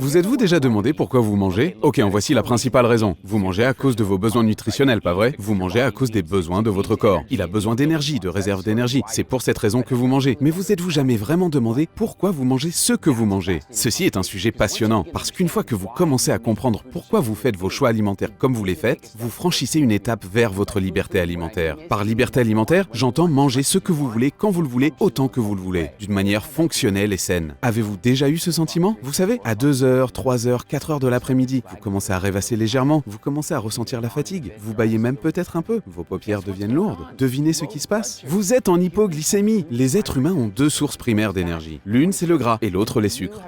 Vous êtes-vous déjà demandé pourquoi vous mangez? Ok, en voici la principale raison. Vous mangez à cause de vos besoins nutritionnels, pas vrai? Vous mangez à cause des besoins de votre corps. Il a besoin d'énergie, de réserve d'énergie. C'est pour cette raison que vous mangez. Mais vous êtes-vous jamais vraiment demandé pourquoi vous mangez ce que vous mangez? Ceci est un sujet passionnant, parce qu'une fois que vous commencez à comprendre pourquoi vous faites vos choix alimentaires comme vous les faites, vous franchissez une étape vers votre liberté alimentaire. Par liberté alimentaire, j'entends manger ce que vous voulez, quand vous le voulez, autant que vous le voulez, d'une manière fonctionnelle et saine. Avez-vous déjà eu ce sentiment? Vous savez, à 2h, 3h, 4h de l'après-midi, vous commencez à rêvasser légèrement, vous commencez à ressentir la fatigue, vous bâillez même peut-être un peu, vos paupières deviennent lourdes. Devinez ce qui se passe? Vous êtes en hypoglycémie. Les êtres humains ont deux sources primaires d'énergie. L'une, c'est le gras, et l'autre, les sucres.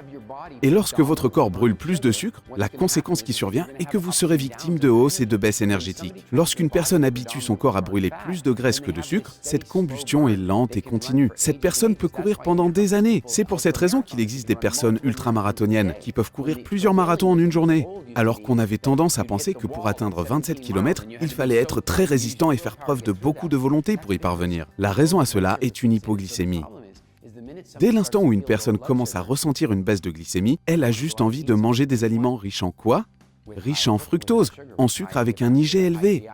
Et lorsque votre corps brûle plus de sucre, la conséquence qui survient est que vous serez victime de hausses et de baisses énergétiques. Lorsqu'une personne habitue son corps à brûler plus de graisse que de sucre, cette combustion est lente et continue. Cette personne peut courir pendant des années. C'est pour cette raison qu'il existe des personnes ultramarathoniennes qui peuvent courir plusieurs marathons en une journée. Alors qu'on avait tendance à penser que pour atteindre 27 km, il fallait être très résistant et faire preuve de beaucoup de volonté pour y parvenir. La raison à cela est une hypoglycémie. Dès l'instant où une personne commence à ressentir une baisse de glycémie, elle a juste envie de manger des aliments riches en quoi? Riches en fructose, en sucre avec un IG élevé.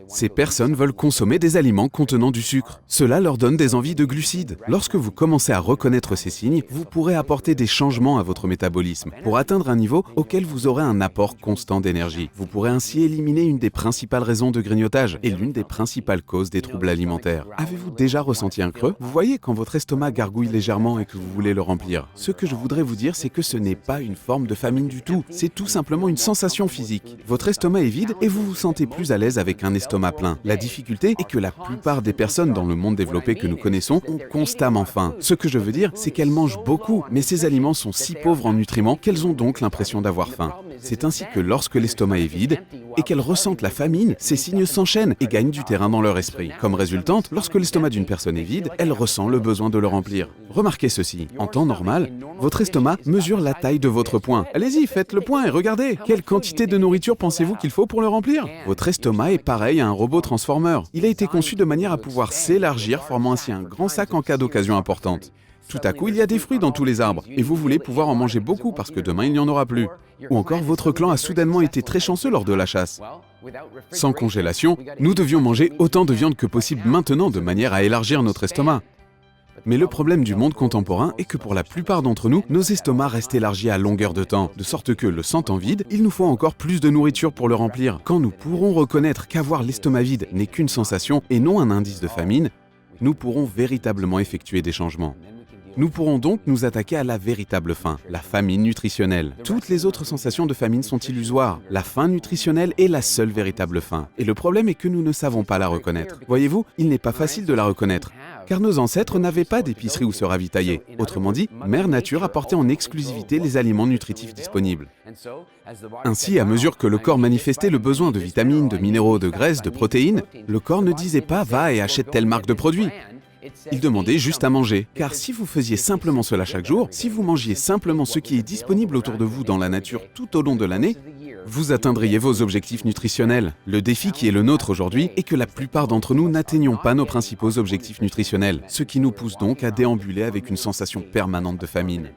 Ces personnes veulent consommer des aliments contenant du sucre. Cela leur donne des envies de glucides. Lorsque vous commencez à reconnaître ces signes, vous pourrez apporter des changements à votre métabolisme pour atteindre un niveau auquel vous aurez un apport constant d'énergie. Vous pourrez ainsi éliminer une des principales raisons de grignotage et l'une des principales causes des troubles alimentaires. Avez-vous déjà ressenti un creux? Vous voyez quand votre estomac gargouille légèrement et que vous voulez le remplir. Ce que je voudrais vous dire, c'est que ce n'est pas une forme de famine du tout. C'est tout simplement une sensation physique. Votre estomac est vide et vous vous sentez plus à l'aise avec un estomac plein. La difficulté est que la plupart des personnes dans le monde développé que nous connaissons ont constamment faim. Ce que je veux dire, c'est qu'elles mangent beaucoup, mais ces aliments sont si pauvres en nutriments qu'elles ont donc l'impression d'avoir faim. C'est ainsi que lorsque l'estomac est vide et qu'elles ressentent la famine, ces signes s'enchaînent et gagnent du terrain dans leur esprit. Comme résultante, lorsque l'estomac d'une personne est vide, elle ressent le besoin de le remplir. Remarquez ceci, en temps normal, votre estomac mesure la taille de votre poing. Allez-y, faites le point et regardez. Quelle quantité de nourriture pensez-vous qu'il faut pour le remplir? Votre estomac est pareil à un robot transformeur. Il a été conçu de manière à pouvoir s'élargir, formant ainsi un grand sac en cas d'occasion importante. Tout à coup, il y a des fruits dans tous les arbres, et vous voulez pouvoir en manger beaucoup parce que demain il n'y en aura plus. Ou encore, votre clan a soudainement été très chanceux lors de la chasse. Sans congélation, nous devions manger autant de viande que possible maintenant de manière à élargir notre estomac. Mais le problème du monde contemporain est que pour la plupart d'entre nous, nos estomacs restent élargis à longueur de temps, de sorte que, le sentant vide, il nous faut encore plus de nourriture pour le remplir. Quand nous pourrons reconnaître qu'avoir l'estomac vide n'est qu'une sensation et non un indice de famine, nous pourrons véritablement effectuer des changements. Nous pourrons donc nous attaquer à la véritable faim, la famine nutritionnelle. Toutes les autres sensations de famine sont illusoires. La faim nutritionnelle est la seule véritable faim. Et le problème est que nous ne savons pas la reconnaître. Voyez-vous, il n'est pas facile de la reconnaître, car nos ancêtres n'avaient pas d'épicerie où se ravitailler. Autrement dit, Mère Nature apportait en exclusivité les aliments nutritifs disponibles. Ainsi, à mesure que le corps manifestait le besoin de vitamines, de minéraux, de graisses, de protéines, le corps ne disait pas « va et achète telle marque de produit ». Il demandait juste à manger. Car si vous faisiez simplement cela chaque jour, si vous mangiez simplement ce qui est disponible autour de vous dans la nature tout au long de l'année, vous atteindriez vos objectifs nutritionnels. Le défi qui est le nôtre aujourd'hui est que la plupart d'entre nous n'atteignons pas nos principaux objectifs nutritionnels, ce qui nous pousse donc à déambuler avec une sensation permanente de famine.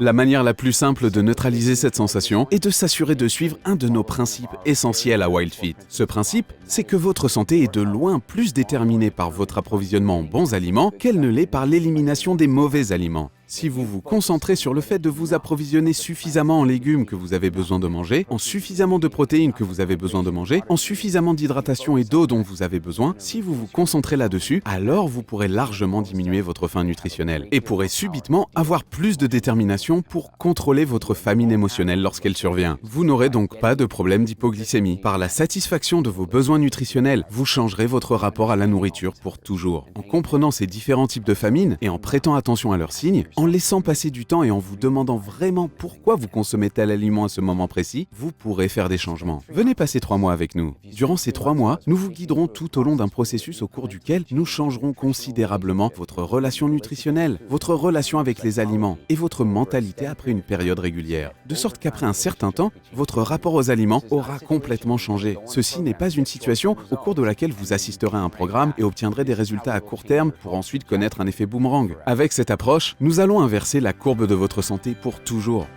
La manière la plus simple de neutraliser cette sensation est de s'assurer de suivre un de nos principes essentiels à WildFit. Ce principe, c'est que votre santé est de loin plus déterminée par votre approvisionnement en bons aliments qu'elle ne l'est par l'élimination des mauvais aliments. Si vous vous concentrez sur le fait de vous approvisionner suffisamment en légumes que vous avez besoin de manger, en suffisamment de protéines que vous avez besoin de manger, en suffisamment d'hydratation et d'eau dont vous avez besoin, si vous vous concentrez là-dessus, alors vous pourrez largement diminuer votre faim nutritionnelle et pourrez subitement avoir plus de détermination pour contrôler votre famine émotionnelle lorsqu'elle survient. Vous n'aurez donc pas de problème d'hypoglycémie. Par la satisfaction de vos besoins nutritionnels, vous changerez votre rapport à la nourriture pour toujours. En comprenant ces différents types de famine et en prêtant attention à leurs signes, en laissant passer du temps et en vous demandant vraiment pourquoi vous consommez tel aliment à ce moment précis, vous pourrez faire des changements. Venez passer 3 mois avec nous. Durant ces 3 mois, nous vous guiderons tout au long d'un processus au cours duquel nous changerons considérablement votre relation nutritionnelle, votre relation avec les aliments et votre mentalité après une période régulière. De sorte qu'après un certain temps, votre rapport aux aliments aura complètement changé. Ceci n'est pas une situation au cours de laquelle vous assisterez à un programme et obtiendrez des résultats à court terme pour ensuite connaître un effet boomerang. Avec cette approche, nous allons inverser la courbe de votre santé pour toujours.